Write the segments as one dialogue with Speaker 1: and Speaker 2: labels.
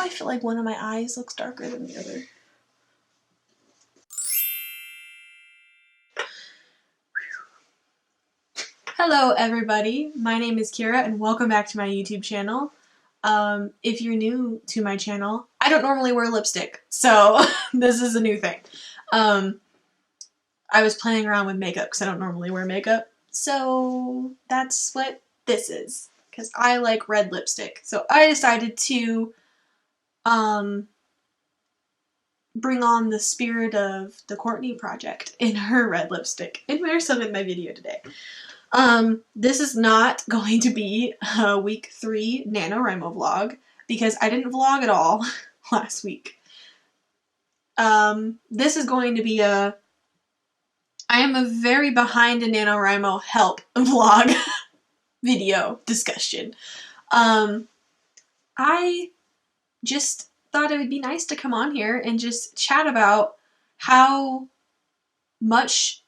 Speaker 1: I feel like one of my eyes looks darker than the other. Hello everybody, my name is Kira and welcome back to my YouTube channel. If you're new to my channel, I don't normally wear lipstick, so this is a new thing. I was playing around with makeup because I don't normally wear makeup, so that's what this is, because I like red lipstick. So I decided to bring on the spirit of the Courtney project in her red lipstick and wear some in my video today. This is not going to be a week 3 NaNoWriMo vlog because I didn't vlog at all last week. This is going to be I am a very behind in NaNoWriMo help vlog video discussion. I just thought it would be nice to come on here and just chat about how much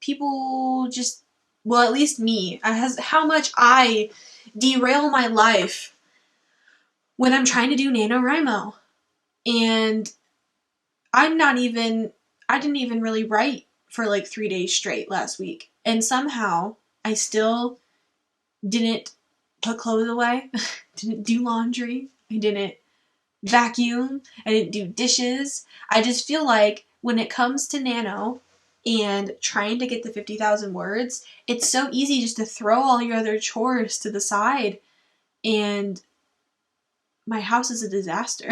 Speaker 1: people just, well, at least me, how much I derail my life when I'm trying to do NaNoWriMo. And I didn't even really write for like 3 days straight last week. And somehow I still didn't put clothes away, didn't do laundry, I didn't vacuum, I didn't do dishes. I just feel like when it comes to Nano and trying to get the 50,000 words, it's so easy just to throw all your other chores to the side, and my house is a disaster.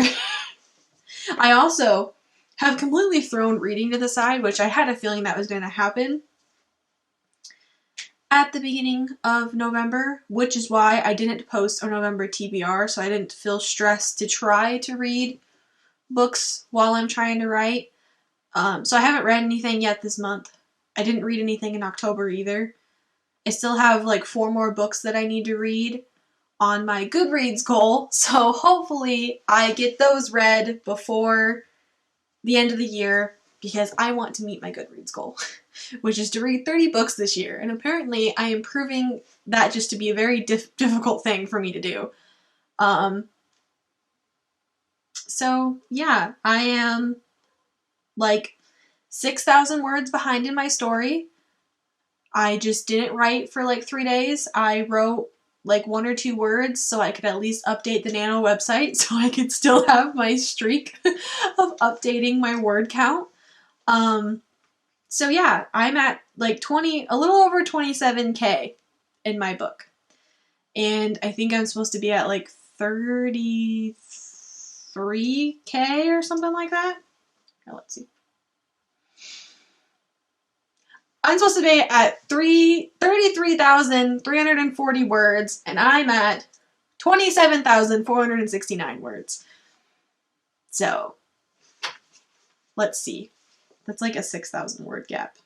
Speaker 1: I also have completely thrown reading to the side, which I had a feeling that was going to happen at the beginning of November, which is why I didn't post a November TBR, so I didn't feel stressed to try to read books while I'm trying to write. So I haven't read anything yet this month. I didn't read anything in October either. I still have like 4 more books that I need to read on my Goodreads goal, so hopefully I get those read before the end of the year because I want to meet my Goodreads goal, which is to read 30 books this year, and apparently I am proving that just to be a very difficult thing for me to do. So yeah, I am like 6,000 words behind in my story. I just didn't write for like 3 days. I wrote like 1 or 2 words so I could at least update the Nano website so I could still have my streak of updating my word count. So yeah, I'm at like a little over 27K in my book. And I think I'm supposed to be at like 33K or something like that. Now let's see. I'm supposed to be at 33,340 words, and I'm at 27,469 words. So, let's see. That's like a 6,000 word gap.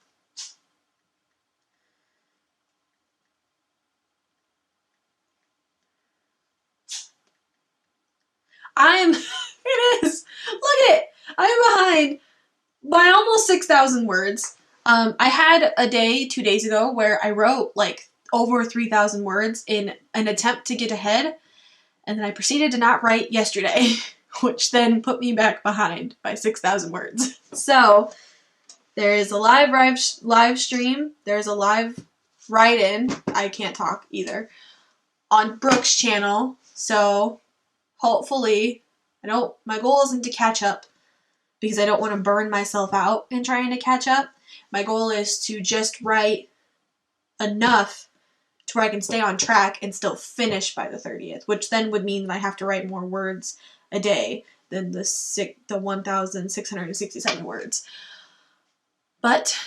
Speaker 1: It is! Look at it! I'm behind by almost 6,000 words. I had a day 2 days ago where I wrote like over 3,000 words in an attempt to get ahead, and then I proceeded to not write yesterday, which then put me back behind by 6,000 words. So there is a live stream, there's a live write-in, I can't talk either, on Brooke's channel, so hopefully, my goal isn't to catch up, because I don't want to burn myself out in trying to catch up. My goal is to just write enough to where I can stay on track and still finish by the 30th, which then would mean that I have to write more words a day than the 1,667 words. But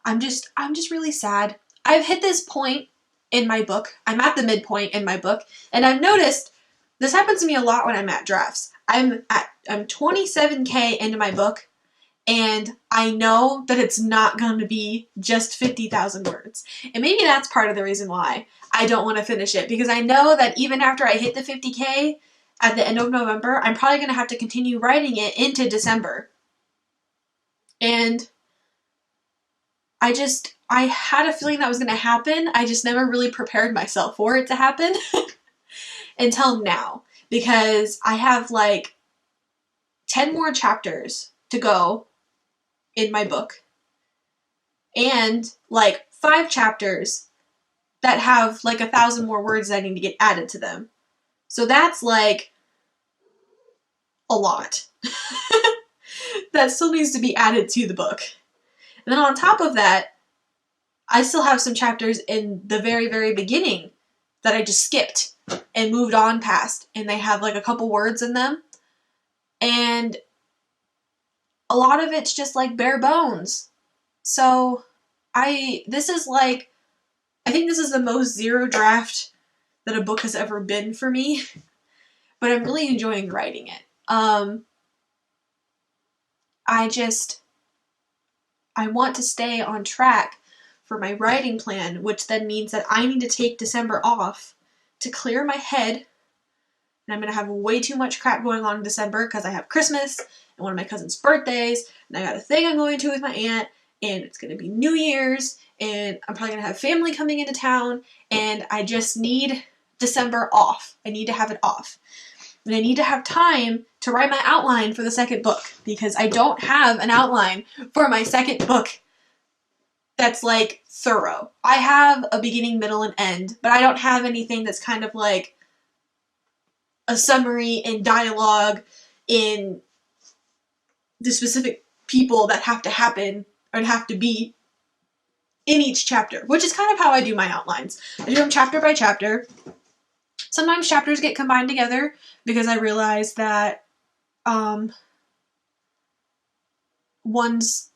Speaker 1: I'm just really sad. I've hit this point in my book. I'm at the midpoint in my book, and I've noticed this happens to me a lot when I'm at drafts. I'm 27K into my book, and I know that it's not going to be just 50,000 words. And maybe that's part of the reason why I don't want to finish it, because I know that even after I hit the 50K at the end of November, I'm probably going to have to continue writing it into December. And I had a feeling that was going to happen. I just never really prepared myself for it to happen until now. because I have like 10 more chapters to go in my book, and like 5 chapters that have like 1,000 more words that need to get added to them. So that's like a lot that still needs to be added to the book. And then on top of that, I still have some chapters in the very, very beginning that I just skipped and moved on past, and they have like a couple words in them. And a lot of it's just like bare bones. So this is like, I think this is the most zero draft that a book has ever been for me, but I'm really enjoying writing it. I want to stay on track for my writing plan, which then means that I need to take December off to clear my head. And I'm going to have way too much crap going on in December because I have Christmas and one of my cousin's birthdays, and I got a thing I'm going to with my aunt, and it's going to be New Year's, and I'm probably going to have family coming into town, and I just need December off. I need to have it off. And I need to have time to write my outline for the second book, because I don't have an outline for my second book that's like thorough. I have a beginning, middle, and end, but I don't have anything that's kind of like a summary and dialogue in the specific people that have to happen or have to be in each chapter, which is kind of how I do my outlines. I do them chapter by chapter. Sometimes chapters get combined together because I realize that one's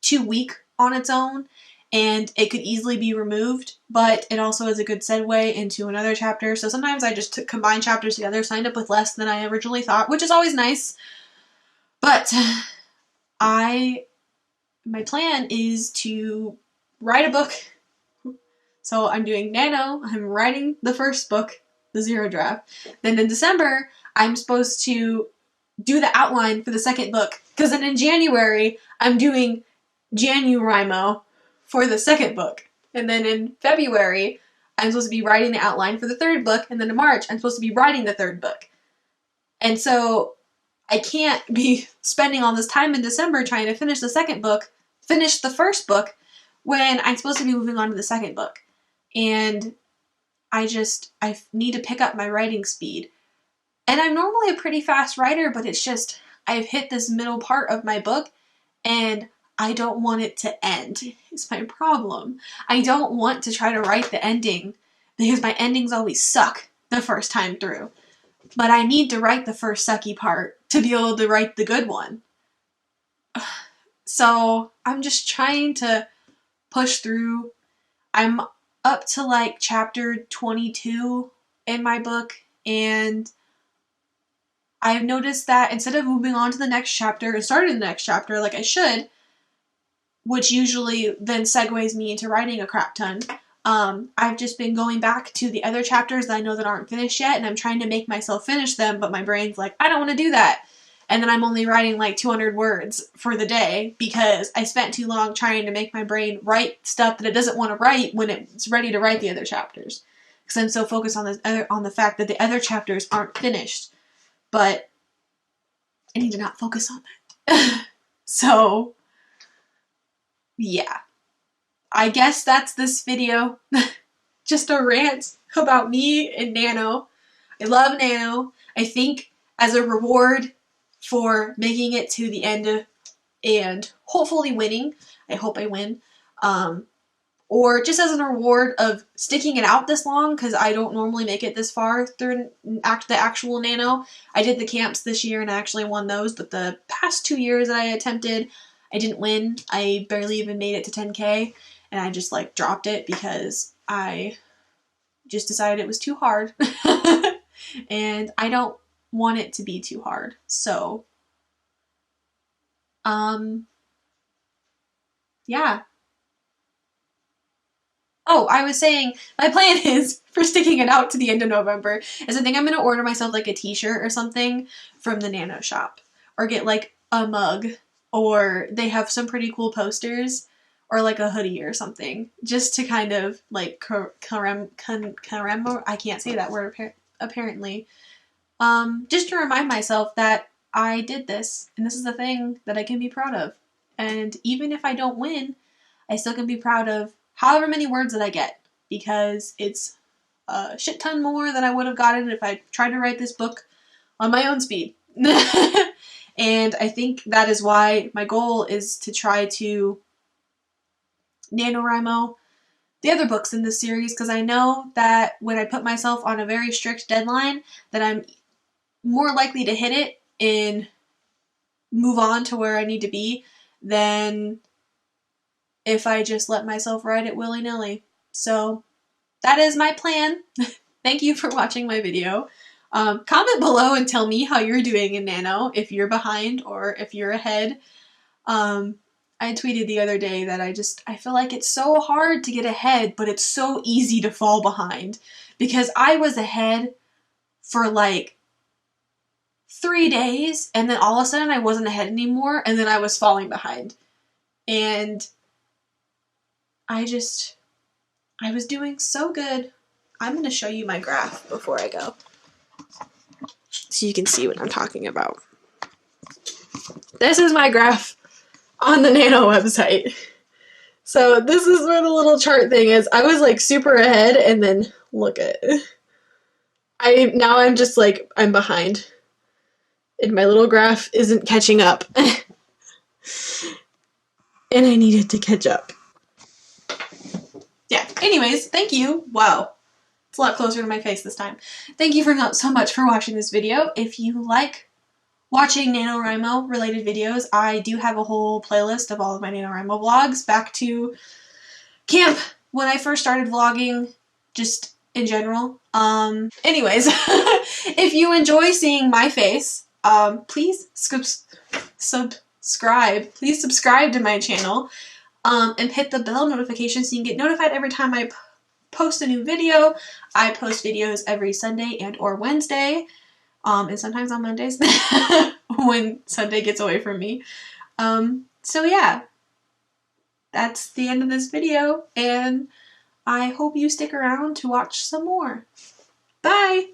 Speaker 1: too weak on its own and it could easily be removed, but it also is a good segue into another chapter. So sometimes I just combine chapters together, so I end up with less than I originally thought, which is always nice. But my plan is to write a book. So I'm doing Nano, I'm writing the first book, the zero draft. Then in December, I'm supposed to do the outline for the second book. Because then in January, I'm doing NaNoWriMo for the second book. And then in February, I'm supposed to be writing the outline for the third book. And then in March, I'm supposed to be writing the third book. And so I can't be spending all this time in December trying to finish the second book, finish the first book, when I'm supposed to be moving on to the second book. And I need to pick up my writing speed. And I'm normally a pretty fast writer, but it's just, I've hit this middle part of my book, and I don't want it to end. It's my problem. I don't want to try to write the ending, because my endings always suck the first time through. But I need to write the first sucky part to be able to write the good one. So I'm just trying to push through. I'm up to like chapter 22 in my book, and I've noticed that instead of moving on to the next chapter and starting the next chapter like I should, which usually then segues me into writing a crap ton, I've just been going back to the other chapters that I know that aren't finished yet, and I'm trying to make myself finish them, but my brain's like, I don't want to do that. And then I'm only writing like 200 words for the day because I spent too long trying to make my brain write stuff that it doesn't want to write when it's ready to write the other chapters. Because I'm so focused on the fact that the other chapters aren't finished. But I need to not focus on that. So, yeah. I guess that's this video. Just a rant about me and Nano. I love Nano. I think as a reward for making it to the end and hopefully winning, I hope I win, or just as a reward of sticking it out this long, because I don't normally make it this far through the actual Nano. I did the camps this year and I actually won those, but the past 2 years that I attempted, I didn't win. I barely even made it to 10K, and I just like dropped it because I just decided it was too hard. And I don't want it to be too hard. So, yeah. Oh, I was saying, my plan is, for sticking it out to the end of November, is I think I'm going to order myself like a t-shirt or something from the Nano shop. Or get like a mug. Or they have some pretty cool posters. Or like a hoodie or something. Just to kind of like I can't say that word apparently. just to remind myself that I did this, and this is a thing that I can be proud of. And even if I don't win, I still can be proud of however many words that I get, because it's a shit ton more than I would have gotten if I tried to write this book on my own speed. And I think that is why my goal is to try to NaNoWriMo the other books in this series, because I know that when I put myself on a very strict deadline, that I'm more likely to hit it and move on to where I need to be than if I just let myself write it willy-nilly. So that is my plan. Thank you for watching my video. Comment below and tell me how you're doing in Nano, if you're behind or if you're ahead. I tweeted the other day that I feel like it's so hard to get ahead, but it's so easy to fall behind, because I was ahead for like 3 days, and then all of a sudden I wasn't ahead anymore, and then I was falling behind. And I was doing so good. I'm going to show you my graph before I go, so you can see what I'm talking about. This is my graph on the Nano website. So this is where the little chart thing is. I was like super ahead, and then look at it. Now I'm just like, I'm behind. And my little graph isn't catching up. And I needed to catch up. Yeah, anyways, thank you. Wow. It's a lot closer to my face this time. Thank you so much for watching this video. If you like watching NaNoWriMo related videos, I do have a whole playlist of all of my NaNoWriMo vlogs back to camp when I first started vlogging, just in general. Anyways, if you enjoy seeing my face, please subscribe. Please subscribe to my channel, and hit the bell notification so you can get notified every time I post a new video. I post videos every Sunday and or Wednesday, and sometimes on Mondays when Sunday gets away from me. So yeah, that's the end of this video, and I hope you stick around to watch some more. Bye!